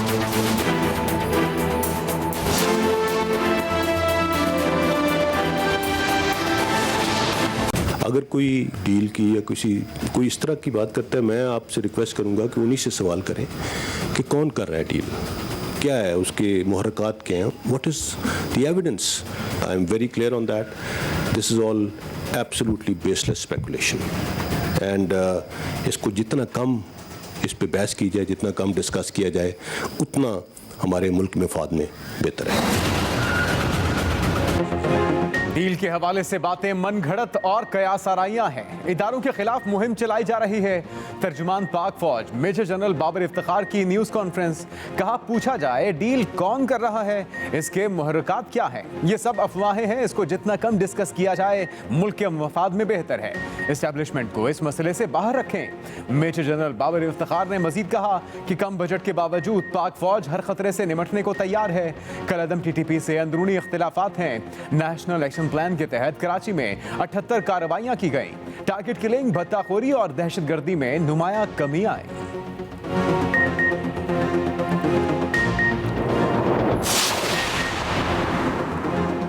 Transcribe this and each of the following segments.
अगर कोई डील की या कोई इस तरह की बात करता है, मैं आपसे रिक्वेस्ट करूंगा कि उन्हीं से सवाल करें कि कौन कर रहा है डील, क्या है उसके मुहर्रकात क्या हैं, what is the evidence. I am very clear on that. This is all absolutely baseless speculation and इसको जितना कम इस पे बहस की जाए, जितना कम डिस्कस किया जाए, उतना हमारे मुल्क में फायदे में बेहतर है। डील के हवाले से बातें मनगढ़ंत और कयास आराइयां हैं। इदारों के खिलाफ मुहिम चलाई जा रही है। तर्जुमान पाक फौज मेजर जनरल बाबर इफ्तिखार की न्यूज कॉन्फ्रेंस। कहा पूछा जाए डील कौन कर रहा है, इसके मुहर्रकात क्या हैं। ये सब अफवाहें हैं, इसको जितना कम डिस्कस किया जाए मुल्क के मफाद में बेहतर है। एस्टेब्लिशमेंट को इस मसले से बाहर रखें। मेजर जनरल बाबर इफ्तिखार ने मजीद कहा कि कम बजट के बावजूद पाक फौज हर खतरे से निमटने को तैयार है। कलअदम TTP से अंदरूनी इख्तिलाफात हैं। नेशनल एक्शन प्लान के तहत कराची में 78 कार्रवाइयां की गई। टारगेट किलिंग, भत्ताखोरी और दहशतगर्दी में नुमाया कमी आई।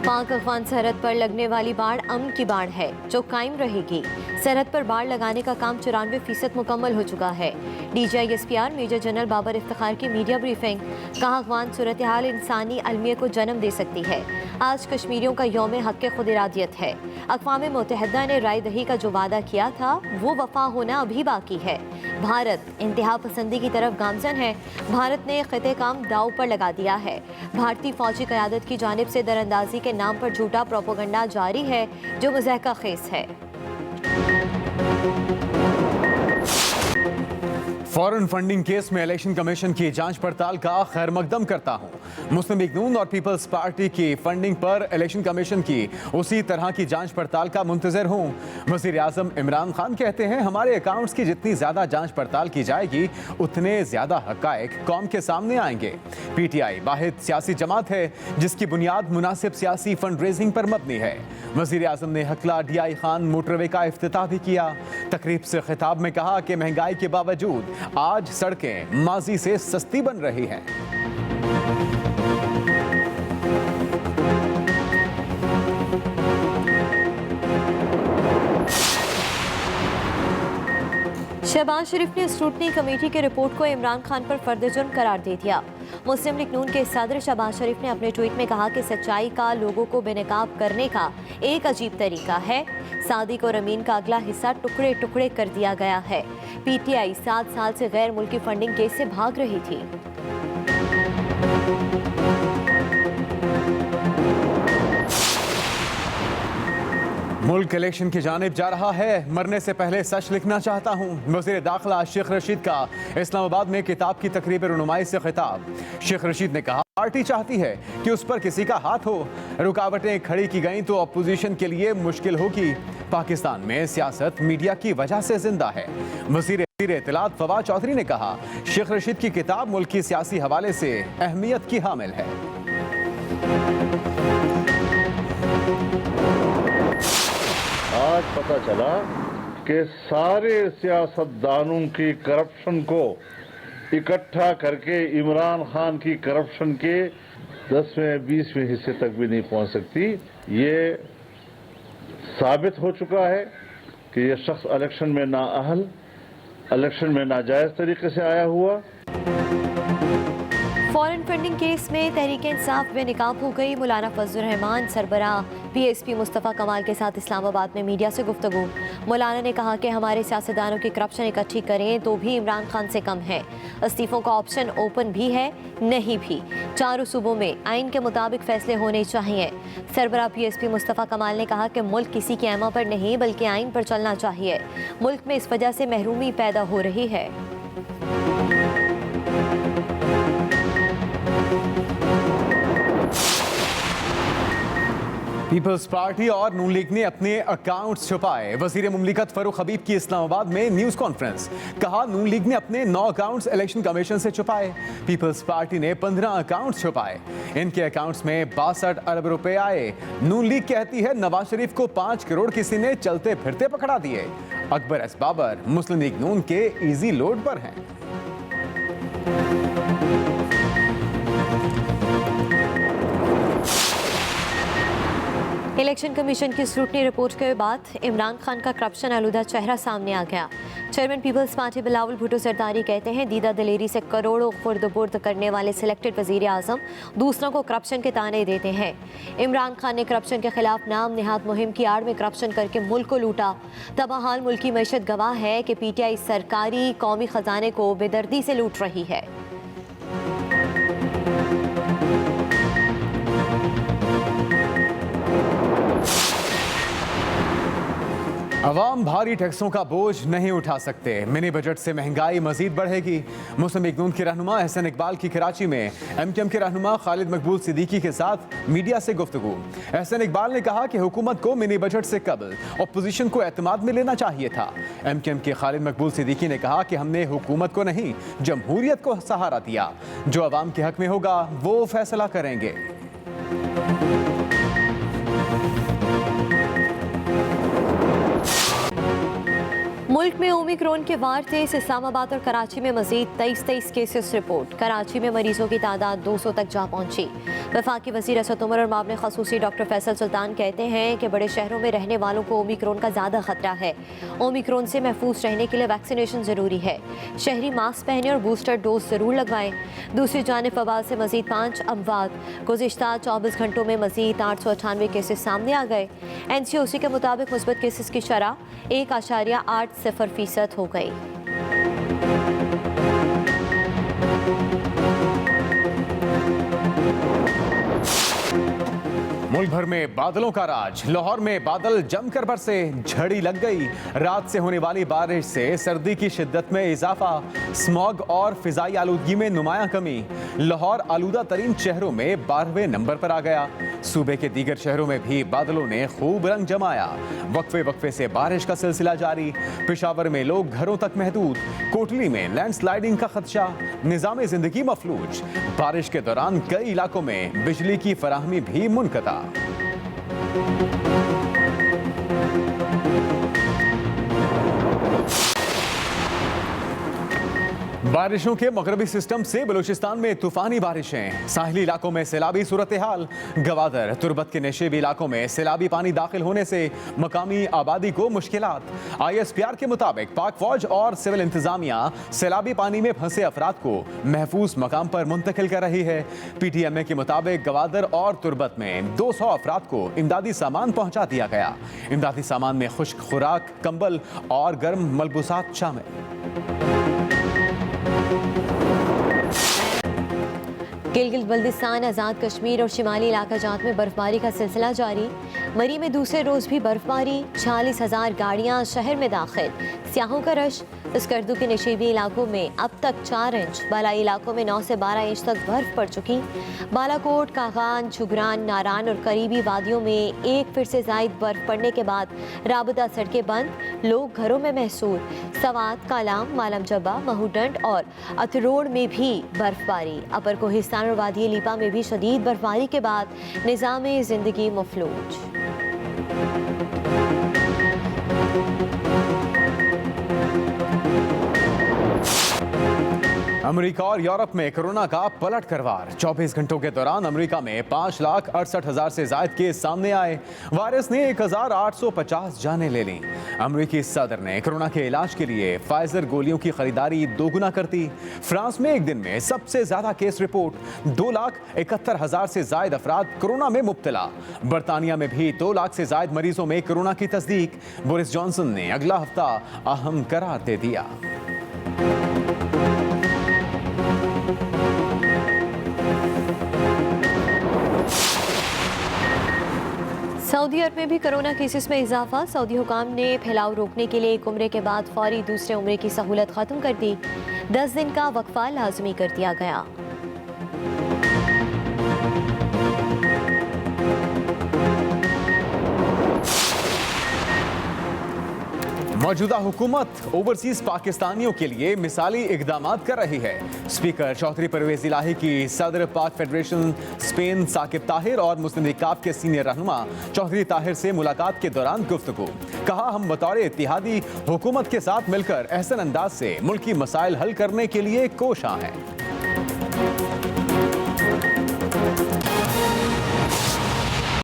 पाक अफगान सरहद पर लगने वाली बाढ़ अमन की बाढ़ है जो कायम रहेगी। सरहद पर बाढ़ लगाने का काम 94% मुकम्मल हो चुका है। DGI-SPR major general Babar Iftikhar की मीडिया ब्रीफिंग। कहा अफगान सूरत हाल इंसानी अलमियत को जन्म दे सकती है। आज कश्मीरियों का यौम हक़ खुद इरादियत है। अक़वाम मुत्तहिदा ने राय दही का जो वादा किया था वो वफा होना अभी बाकी है। भारत इंतहा पसंदी की तरफ गामजन है। भारत ने ख़िते काम दाव पर लगा दिया है। भारतीय फौजी क़यादत की जानिब से दरअंदाजी के नाम पर झूठा प्रोपोगंडा जारी है जो मज़हका खेस है। फॉरेन फंडिंग केस में इलेक्शन कमीशन की जांच पड़ताल का खैर मकदम करता हूं। मुस्लिम लीग नून और पीपल्स पार्टी की फंडिंग पर इलेक्शन कमीशन की उसी तरह की जांच पड़ताल का मुंतजर हूं। वज़ीर आज़म इमरान खान कहते हैं हमारे अकाउंट्स की जितनी ज्यादा जांच पड़ताल की जाएगी उतने ज्यादा हकायक कौम के सामने आएंगे। PTI वाहिद सियासी जमात है जिसकी बुनियाद मुनासिब सियासी फंड रेजिंग पर मबनी है। वज़ीर आज़म ने हकला DI खान मोटरवे का इफ्तिताह भी किया। तकरीब से खिताब में कहा कि महंगाई के बावजूद आज सड़कें माजी से सस्ती बन रही हैं। शहबाज शरीफ ने स्क्रूटनी कमेटी की रिपोर्ट को इमरान खान पर फर्द जुर्म करार दे दिया। मुस्लिम लीग नून के सदर शहबाज शरीफ ने अपने ट्वीट में कहा कि सच्चाई का लोगों को बेनकाब करने का एक अजीब तरीका है। सादिक और अमीन का अगला हिस्सा टुकड़े टुकड़े कर दिया गया है। PTI 7 साल से गैर मुल्की फंडिंग केस से भाग रही थी। मुल्क इलेक्शन की जानिब जा रहा है। मरने से पहले सच लिखना चाहता हूँ। वज़ीर दाखिला शेख रशीद का इस्लामाबाद में किताब की तकरीब रुनुमाई से खिताब। शेख रशीद ने कहा पार्टी चाहती है कि उस पर किसी का हाथ हो। रुकावटें खड़ी की गई तो अपोजिशन के लिए मुश्किल होगी। पाकिस्तान में सियासत मीडिया की वजह से जिंदा है। वज़ीर इत्तलात फवाद चौधरी ने कहा शेख रशीद की किताब मुल्क की सियासी हवाले से अहमियत की हामिल है। आज पता चला कि सारे सियासतदानों की करप्शन को इकट्ठा करके इमरान खान की करप्शन के 10वें 20वें हिस्से तक भी नहीं पहुंच सकती। ये साबित हो चुका है कि ये शख्स इलेक्शन में नाअहल, इलेक्शन में नाजायज तरीके से आया हुआ। फॉरेन फंडिंग केस में तहरीक इंसाफ बेनकाब हो गई। मौलाना फजलुर रहमान सरबराह PSP मुस्तफ़ा कमाल के साथ इस्लामाबाद में मीडिया से गुफ्तगू। मौलाना ने कहा कि हमारे सियासतदानों की करप्शन इकट्ठी करें तो भी इमरान खान से कम है। इस्तीफों का ऑप्शन ओपन भी है, नहीं भी। चारों सूबों में आइन के मुताबिक फैसले होने चाहिए। सरबराह PSP मुस्तफ़ा कमाल ने कहा कि मुल्क किसी के ऐमा पर नहीं बल्कि आइन पर चलना चाहिए। मुल्क में इस वजह से महरूमी पैदा हो रही है। पीपल्स पार्टी और नून लीग ने अपने अकाउंट्स छुपाए। वजीर मुमलिकत फरूख हबीब की इस्लामाबाद में न्यूज कॉन्फ्रेंस। कहा नून लीग ने अपने 9 अकाउंट्स इलेक्शन कमीशन से छुपाए। पीपल्स पार्टी ने 15 अकाउंट्स छुपाए। इनके अकाउंट्स में 62 अरब रुपए आए। नून लीग कहती है नवाज शरीफ को 5 करोड़ किसी ने चलते फिरते पकड़ा दिए। अकबर एस बाबर मुस्लिम लीग नून के इजी लोड पर हैं। इलेक्शन कमीशन की स्क्रूटनी रिपोर्ट के बाद इमरान खान का करप्शन आलूदा चेहरा सामने आ गया। चेयरमैन पीपल्स पार्टी बिलावल भुट्टो सरदारी कहते हैं, दीदा दिलेरी से करोड़ों खुर्द-बुर्द करने वाले सिलेक्टेड वजीर आजम दूसरों को करप्शन के ताने देते हैं। इमरान खान ने करप्शन के खिलाफ नाम निहाद मुहिम की आड़ में करप्शन करके मुल्क को लूटा। तबाहाल मुल्क की मैशत गवाह है कि पीटीआई सरकारी कौमी खजाने को बेदर्दी से लूट रही है। अवाम भारी टैक्सों का बोझ नहीं उठा सकते, मिनी बजट से महंगाई मजीद बढ़ेगी। मुस्लिम लीग नून के रहनुमा एहसन इकबाल की कराची में एमकेएम के रहनुमा खालिद मकबूल सिद्दीकी के साथ मीडिया से गुफ्तगू। एहसन इकबाल ने कहा कि हुकूमत को मिनी बजट से कबल अपोजिशन को एतमाद में लेना चाहिए था। एमकेएम के खालिद मकबूल सिद्दीकी ने कहा कि हमने हुकूमत को नहीं जमहूरियत को सहारा दिया, जो अवाम के हक में होगा वो फैसला करेंगे। मुल्क में ओमिक्रॉन के वार से इस्लामाबाद और कराची में मजीद 23 केसेस रिपोर्ट। कराची में मरीजों की तादाद 200 तक जा पहुंची। वफाकी वज़ीर असद उमर और मामले खसूसी डॉक्टर फैसल सुल्तान कहते हैं कि बड़े शहरों में रहने वालों को ओमिक्रॉन का ज़्यादा खतरा है। ओमिक्रॉन से महफूज रहने के लिए वैक्सीनेशन ज़रूरी है। शहरी मास्क पहने और बूस्टर डोज ज़रूर लगवाएं। दूसरी जानिब वबा से मजीद 5 अमवात। गुज़िश्ता 24 घंटों में मजीद 898 केसेस सामने आ गए। NCOC के मुताबिक मुस्बत केसेस की शरह 1.80% हो गई। मुल्क भर में बादलों का राज। लाहौर में बादल जमकर बरसे, झड़ी लग गई। रात से होने वाली बारिश से सर्दी की शिद्दत में इजाफा, स्मॉग और फिजाई आलूदगी में नुमायां कमी। लाहौर आलूदा तरीन शहरों में 12वें नंबर पर आ गया। सूबे के दीगर शहरों में भी बादलों ने खूब रंग जमाया। वक्फे वक्फे से बारिश का सिलसिला जारी। पेशावर में लोग घरों तक महदूद। कोटली में लैंडस्लाइडिंग का खदशा। निजाम जिंदगी मफलूज। बारिश के दौरान कई इलाकों में बिजली की फराहमी भी मुनक़ता। बारिशों के मगरबी सिस्टम से बलूचिस्तान में तूफानी बारिशें। साहिली इलाकों में सैलाबी सूरत हाल। गवादर तुर्बत के नशेबी इलाकों में सैलाबी पानी दाखिल होने से मकामी आबादी को मुश्किलात। ISPR के मुताबिक पाक फौज और सिविल इंतजामिया सैलाबी पानी में फंसे अफराद को महफूज मकाम पर मुंतकिल कर रही है। PTMA के मुताबिक गवादर और तुर्बत में 200 अफराद को इमदादी सामान पहुंचा दिया गया। इमदादी सामान में खुश्क खुराक, कंबल और गर्म मलबूसात शामिल। गिलगित बल्दिस्तान, आज़ाद कश्मीर और शिमाली इलाका जात में बर्फबारी का सिलसिला जारी। मरी में दूसरे रोज भी बर्फबारी। 46,000 गाड़ियां शहर में दाखिल। स्याहों का रश। स्कर्दू के नशेबी इलाकों में अब तक 4 इंच, बालाई इलाकों में 9 से 12 इंच तक बर्फ पड़ चुकी। बालाकोट, कागान, छुगरान, नारान और करीबी वादियों में एक फिर से जायद बर्फ पड़ने के बाद राबता सड़कें बंद, लोग घरों में महसूर। सवात, कालाम, मालम जब्बा, महूडंड और अतरोड़ में भी बर्फबारी। अपर कोहिस्तान और वादी लीपा में भी शदीद बर्फबारी के बाद निज़ाम जिंदगी मफलूज। अमेरिका और यूरोप में कोरोना का पलट करवार। 24 घंटों के दौरान अमेरिका में 5,68,000 से ज्यादा केस सामने आए। वायरस ने 1,850 जानें ले लीं। अमेरिकी सदर ने कोरोना के इलाज के लिए फाइजर गोलियों की खरीदारी दोगुना कर दी। फ्रांस में एक दिन में सबसे ज्यादा केस रिपोर्ट। 2,71,000 से ज्यादा अफराद कोरोना में मुब्तला। बरतानिया में भी 2 लाख से ज्यादा मरीजों में कोरोना की तस्दीक। बोरिस जॉनसन ने अगला हफ्ता अहम करार दे दिया। सऊदी अरब में भी कोरोना केसेस में इजाफा। सऊदी हुकाम ने फैलाव रोकने के लिए एक उम्रे के बाद फौरी दूसरे उम्रे की सहूलत खत्म कर दी। 10 दिन का वक्फा लाजमी कर दिया गया। मौजूदा हुकूमत ओवरसीज पाकिस्तानियों के लिए मिसाली इकदामात कर रही है। स्पीकर चौधरी परवेज इलाही की सदर पाक फेडरेशन स्पेन साकिब ताहिर और मुस्लिम लीग काफ के सीनियर रहनुमा चौधरी ताहिर से मुलाकात के दौरान गुफ्तगू। कहा, हम बतौर इत्तेहादी हुकूमत के साथ मिलकर एहसन अंदाज से मुल्की मसाइल हल करने के लिए कोशां हैं।